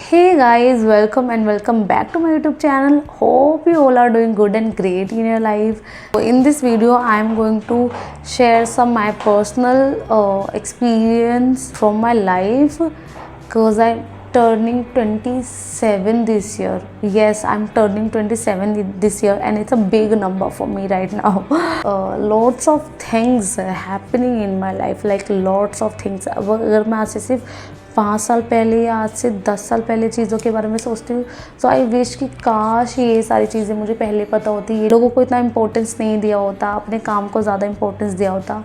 Hey guys, welcome and welcome back to my YouTube channel. Hope you all are doing good and great in your life. So in this video I am going to share some my personal experience from my life because I'm turning 27 this year. Yes, I'm turning 27 this year and it's a big number for me right now. Lots of things happening in my life, like lots of things. अब अगर मैं आज से सिर्फ 5 साल पहले या आज से 10 साल पहले चीज़ों के बारे में सोचती हूँ तो आई विश कि काश ये सारी चीज़ें मुझे पहले पता होती, ये लोगों को इतना इम्पोर्टेंस नहीं दिया होता, अपने काम को ज़्यादा इम्पोर्टेंस दिया होता।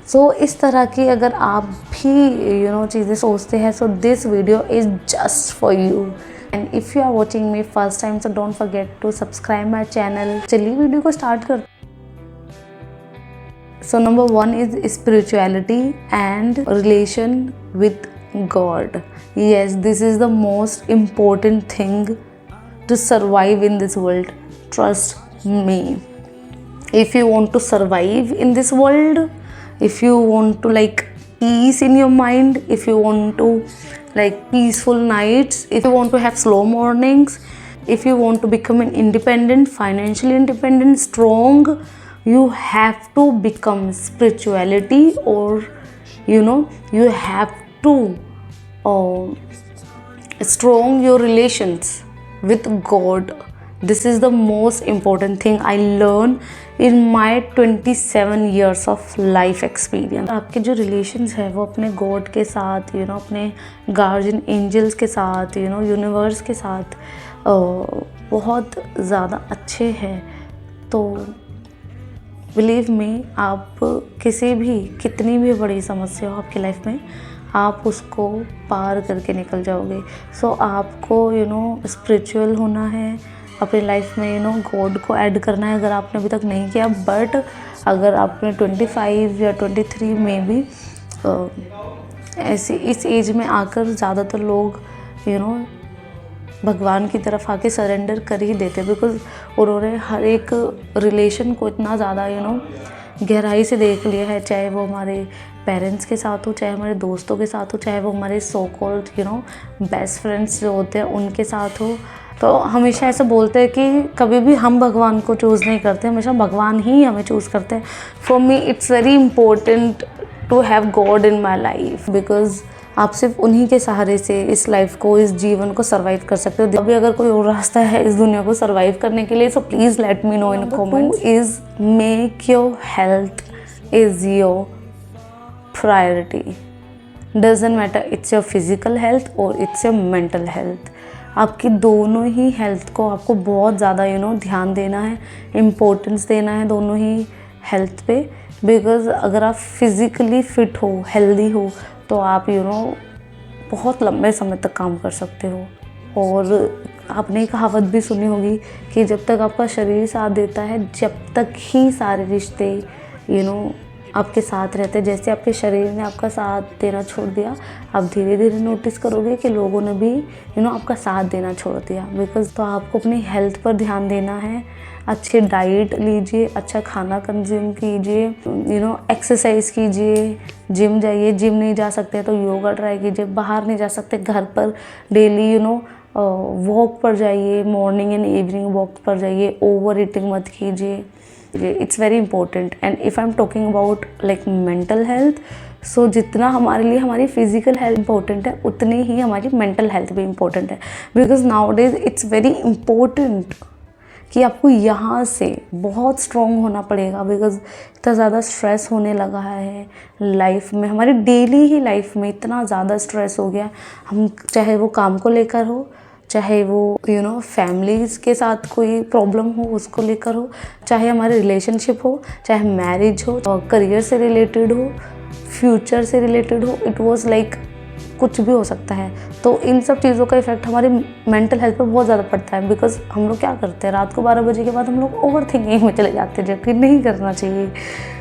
सो इस तरह की अगर आप भी चीज़ें सोचते हैं, so this video is just for you. And if you are watching me first time so don't forget to subscribe my channel. चलिए वीडियो को स्टार्ट कर। So number 1 is spirituality and relation with God. Yes, this is the most important thing to survive in this world. Trust me. If you want to survive in this world, if you want to like peace in your mind, if you want to like peaceful nights, if you want to have slow mornings, if you want to become an independent, financially independent, strong, you have to become spirituality, or you have to strong your relations with God. This is the most important thing I learned in my 27 years of life experience. आपके जो relations है वो अपने God के साथ, अपने guardian angels के साथ, यूनिवर्स के साथ बहुत ज़्यादा अच्छे हैं। तो बिलीव मी, आप किसी भी कितनी भी बड़ी समस्या हो आपकी लाइफ में, आप उसको पार करके निकल जाओगे। सो आपको स्पिरिचुअल होना है अपनी लाइफ में, गॉड को ऐड करना है अगर आपने अभी तक नहीं किया। बट अगर आपने 25 या 23 में भी ऐसे इस एज में आकर ज़्यादातर लोग भगवान की तरफ आके सरेंडर कर ही देते, बिकॉज उन्होंने हर एक रिलेशन को इतना ज़्यादा गहराई से देख लिया है, चाहे वो हमारे पेरेंट्स के साथ हो, चाहे हमारे दोस्तों के साथ हो, चाहे वो हमारे सो कॉल्ड बेस्ट फ्रेंड्स जो होते हैं उनके साथ हो। तो हमेशा ऐसा बोलते हैं कि कभी भी हम भगवान को चूज़ नहीं करते, हमेशा भगवान ही हमें चूज़ करते हैं। For me it's very important to have God in my life, because आप सिर्फ उन्हीं के सहारे से इस लाइफ को, इस जीवन को सर्वाइव कर सकते हो। अभी अगर कोई और रास्ता है इस दुनिया को सर्वाइव करने के लिए, so please let me know in comments. Is make your health is your priority. Doesn't matter it's your physical health or it's your mental health. आपकी दोनों ही हेल्थ को आपको बहुत ज़्यादा ध्यान देना है, इम्पोर्टेंस देना है दोनों ही हेल्थ पे। बिकॉज अगर आप फिज़िकली फिट हो, हेल्दी हो, तो आप बहुत लंबे समय तक काम कर सकते हो। और आपने कहावत भी सुनी होगी कि जब तक आपका शरीर साथ देता है, जब तक ही सारे रिश्ते आपके साथ रहते हैं। जैसे आपके शरीर ने आपका साथ देना छोड़ दिया, आप धीरे धीरे नोटिस करोगे कि लोगों ने भी आपका साथ देना छोड़ दिया। बिकॉज तो आपको अपनी हेल्थ पर ध्यान देना है। अच्छी डाइट लीजिए, अच्छा खाना कंज्यूम कीजिए, एक्सरसाइज कीजिए, जिम जाइए, जिम नहीं जा सकते तो योगा ट्राई कीजिए, बाहर नहीं जा सकते घर पर डेली वॉक पर जाइए, मॉर्निंग एंड इवनिंग वॉक पर जाइए, ओवर ईटिंग मत कीजिए। It's very important. And if I am talking about like mental health, so जितना हमारे लिए हमारी फिजिकल हेल्थ इंपॉर्टेंट है, उतनी ही हमारी मेंटल हेल्थ भी इंपॉर्टेंट है। Because now days it's very important कि आपको यहाँ से बहुत स्ट्रॉन्ग होना पड़ेगा। बिकॉज इतना ज़्यादा स्ट्रेस होने लगा है लाइफ में, हमारी डेली ही लाइफ में इतना ज़्यादा स्ट्रेस हो गया। हम चाहे वो काम को लेकर हो, चाहे वो फैमिलीज़ के साथ कोई प्रॉब्लम हो उसको लेकर हो, चाहे हमारे रिलेशनशिप हो, चाहे मैरिज हो, करियर से रिलेटेड हो, फ्यूचर से रिलेटेड हो, इट वाज लाइक कुछ भी हो सकता है। तो इन सब चीज़ों का इफेक्ट हमारी मेंटल हेल्थ पे बहुत ज़्यादा पड़ता है। बिकॉज हम लोग क्या करते हैं, रात को 12 बजे के बाद हम लोग ओवर थिंकिंग में चले जाते हैं, जबकि नहीं करना चाहिए।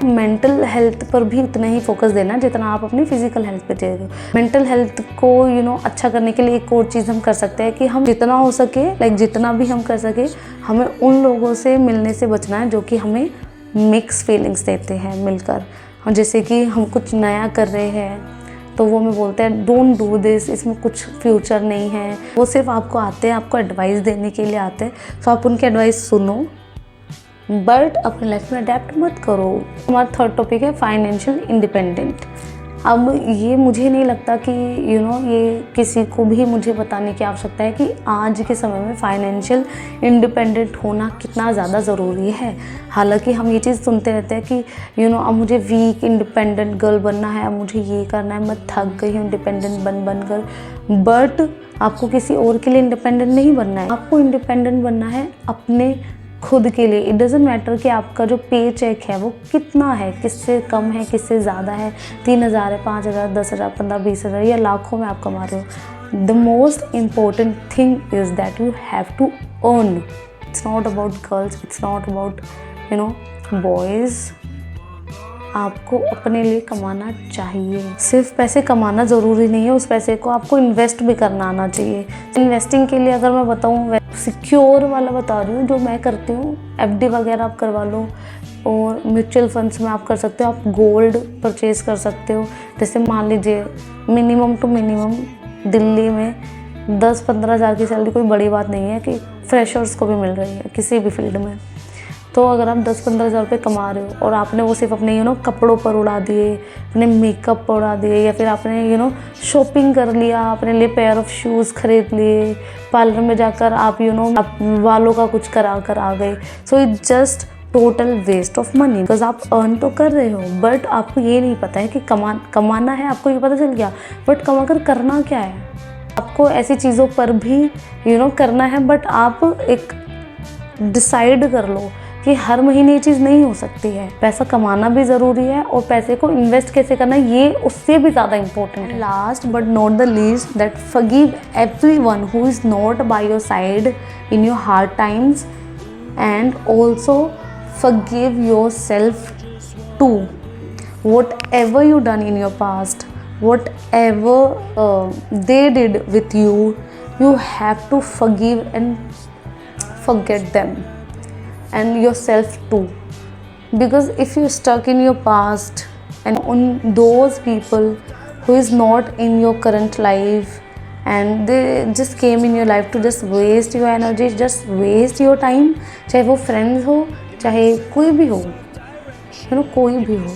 मेंटल हेल्थ पर भी उतना ही फोकस देना जितना आप अपनी फिजिकल हेल्थ पे दे रहे हो। मेंटल हेल्थ को अच्छा करने के लिए एक और चीज़ हम कर सकते हैं कि हम जितना हो सके, जितना भी हम कर सके, हमें उन लोगों से मिलने से बचना है जो कि हमें मिक्स फीलिंग्स देते हैं मिलकर। जैसे कि हम कुछ नया कर रहे हैं, तो वो हमें बोलते हैं डोंट डू दिस, इसमें कुछ फ्यूचर नहीं है। वो सिर्फ आपको आते हैं, आपको एडवाइस देने के लिए आते हैं, तो आप उनकी एडवाइस सुनो बट अपनी लाइफ में अडेप्ट मत करो। हमारा थर्ड टॉपिक है फाइनेंशियल इंडिपेंडेंट। अब ये मुझे नहीं लगता कि ये किसी को भी मुझे बताने की आवश्यकता है कि आज के समय में फाइनेंशियल इंडिपेंडेंट होना कितना ज़्यादा ज़रूरी है। हालांकि हम ये चीज़ सुनते रहते हैं कि अब मुझे वीक इंडिपेंडेंट गर्ल बनना है, अब मुझे ये करना है, मैं थक गई हूँ इंडिपेंडेंट बन कर। बट आपको किसी और के लिए इंडिपेंडेंट नहीं बनना है, आपको इंडिपेंडेंट बनना है अपने खुद के लिए। इट डजेंट मैटर कि आपका जो पे चेक है वो कितना है, किससे कम है, किससे ज़्यादा है, 3,000 है, 5,000, 10,000, 15,000, 20,000 या लाखों में आप कमा रहे हो। The most important thing is that you have to earn. It's not about girls, it's not about boys. आपको अपने लिए कमाना चाहिए। सिर्फ पैसे कमाना ज़रूरी नहीं है, उस पैसे को आपको इन्वेस्ट भी करना आना चाहिए। इन्वेस्टिंग के लिए अगर मैं बताऊँ, सिक्योर वाला बता रही हूँ जो मैं करती हूँ, एफडी वगैरह आप करवा लो, और म्यूचुअल फंड्स में आप कर सकते हो, आप गोल्ड परचेज़ कर सकते हो। जैसे मान लीजिए मिनिमम टू मिनिमम दिल्ली में 10-15 हज़ार की सैलरी कोई बड़ी बात नहीं है कि फ्रेशर्स को भी मिल रही है किसी भी फील्ड में। तो अगर आप 10-15 हज़ार रुपये कमा रहे हो और आपने वो सिर्फ अपने कपड़ों पर उड़ा दिए, अपने मेकअप पर उड़ा दिए, या फिर आपने शॉपिंग कर लिया, अपने लिए पेयर ऑफ शूज़ खरीद लिए, पार्लर में जाकर आप आप बालों का कुछ करा कर आ गए, so it just total waste of money. Because आप अर्न तो कर रहे हो बट आपको ये नहीं पता है कि कमाना है, आपको ये पता चल गया, बट कमा कर करना क्या है। आपको ऐसी चीज़ों पर भी करना है, बट आप एक डिसाइड कर लो कि हर महीने ये चीज़ नहीं हो सकती है। पैसा कमाना भी ज़रूरी है और पैसे को इन्वेस्ट कैसे करना है ये उससे भी ज़्यादा इंपॉर्टेंट है। Last but not the least, that forgive everyone who is not by your side in your hard times, and also forgive yourself too. Whatever you done in your past, whatever they did with you, you have to forgive and forget them, and yourself too. Because if you're stuck in your past and on those people who is not in your current life and they just came in your life to just waste your energy, just waste your time, चाहे वो friends हो, चाहे कोई भी हो, कोई भी हो,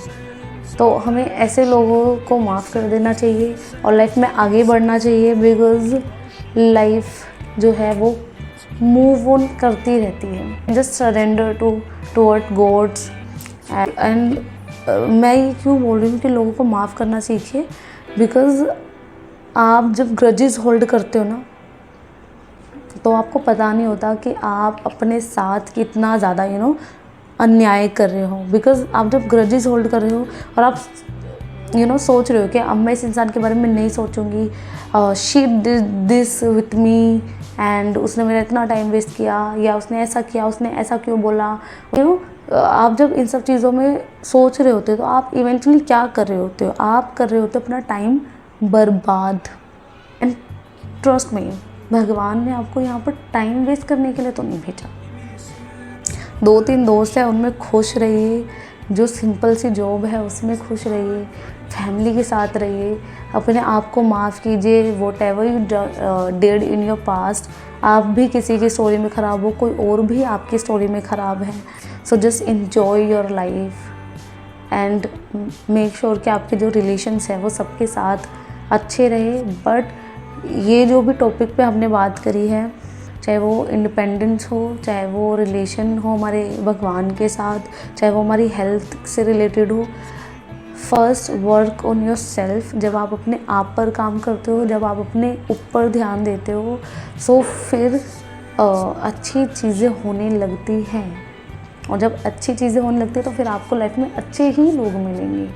तो हमें ऐसे लोगों को माफ़ कर देना चाहिए और लाइफ में आगे बढ़ना चाहिए। बिकॉज लाइफ जो है वो मूव ऑन करती रहती है। Just surrender toward gods. And मैं ये क्यों बोल रही हूँ कि लोगों को माफ़ करना सीखिए, बिकॉज आप जब ग्रजेस होल्ड करते हो ना, तो आपको पता नहीं होता कि आप अपने साथ कितना ज़्यादा अन्याय कर रहे हो। बिकॉज आप जब ग्रजेस होल्ड कर रहे हो और आप सोच रहे हो कि अब मैं इस इंसान के बारे में नहीं सोचूंगी, she did this with me and उसने मेरा इतना टाइम वेस्ट किया, या उसने ऐसा किया, उसने ऐसा क्यों बोला। आप जब इन सब चीज़ों में सोच रहे होते हो तो आप इवेंचुअली क्या कर रहे होते हो, आप कर रहे होते हो अपना टाइम बर्बाद। एंड ट्रस्ट मी, भगवान ने आपको यहाँ पर टाइम वेस्ट करने के लिए तो नहीं भेजा। 2-3 दोस्त हैं, उनमें खुश रहिए, जो सिंपल सी जॉब है उसमें खुश रहिए, फैमिली के साथ रहिए, अपने आप को माफ़ कीजिए। What ever you did in your past, आप भी किसी की स्टोरी में ख़राब हो, कोई और भी आपकी स्टोरी में ख़राब है। So just enjoy your life and make sure कि आपके जो रिलेशन्स हैं वो सबके साथ अच्छे रहे। बट ये जो भी टॉपिक पे हमने बात करी है, चाहे वो इंडिपेंडेंस हो, चाहे वो रिलेशन हो हमारे भगवान के साथ, चाहे वो हमारी हेल्थ से रिलेटेड हो, first work on your self. जब आप अपने आप पर काम करते हो, जब आप अपने ऊपर ध्यान देते हो, सो फिर अच्छी चीज़ें होने लगती हैं। और जब अच्छी चीज़ें होने लगती हैं तो फिर आपको लाइफ में अच्छे ही लोग मिलेंगे।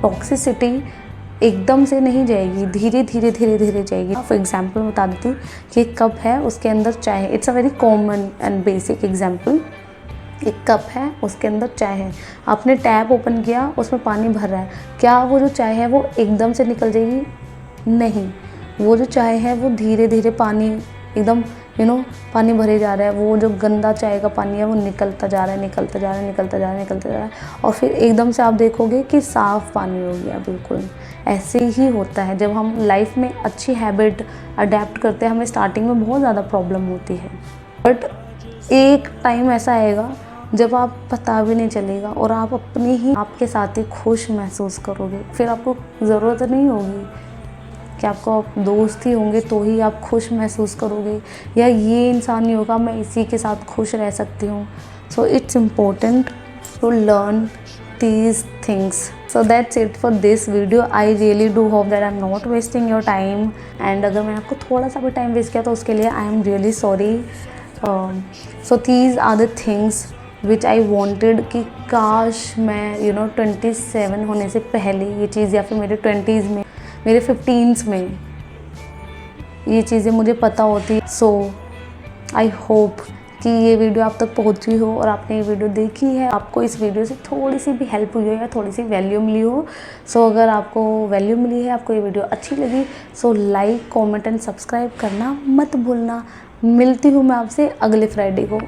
टॉक्सिसिटी एकदम से नहीं जाएगी, धीरे धीरे जाएगी। फॉर एग्जाम्पल बता देती हूँ कि एक कप है, उसके अंदर चाय है। It's a very common and basic example. एक कप है, उसके अंदर चाय है, आपने टैप ओपन किया, उसमें पानी भर रहा है, क्या वो जो चाय है वो एकदम से निकल जाएगी? नहीं, वो जो चाय है वो धीरे धीरे पानी एकदम पानी भरे जा रहा है, वो जो गंदा चाय का पानी है वो निकलता जा रहा है और फिर एकदम से आप देखोगे कि साफ़ पानी हो गया बिल्कुल। ऐसे ही होता है, जब हम लाइफ में अच्छी हैबिट अडेप्ट करते हैं हमें स्टार्टिंग में बहुत ज़्यादा प्रॉब्लम होती है, बट एक टाइम ऐसा आएगा जब आप पता भी नहीं चलेगा और आप अपने ही आपके साथ ही खुश महसूस करोगे। फिर आपको ज़रूरत नहीं होगी कि आपको दोस्त ही होंगे तो ही आप खुश महसूस करोगे, या ये इंसान नहीं होगा मैं इसी के साथ खुश रह सकती हूँ। So it's important to learn these things. So that's it for this video. I really do hope that I'm not wasting your time, and अगर मैंने आपको थोड़ा सा भी टाइम वेस्ट किया तो उसके लिए I am really sorry. So these are the things which I wanted कि काश मैं 27 होने से पहले ये चीज़, या फिर मेरे 20s में, मेरे 15s में ये चीज़ें मुझे पता होती। सो आई होप कि ये वीडियो आप तक पहुंची हो और आपने ये वीडियो देखी है, आपको इस वीडियो से थोड़ी सी भी हेल्प हुई हो या थोड़ी सी वैल्यू मिली हो। सो अगर आपको वैल्यू मिली है, आपको ये वीडियो अच्छी लगी, so like, comment and subscribe करना मत भूलना। मिलती हूँ मैं आपसे अगले फ्राइडे को।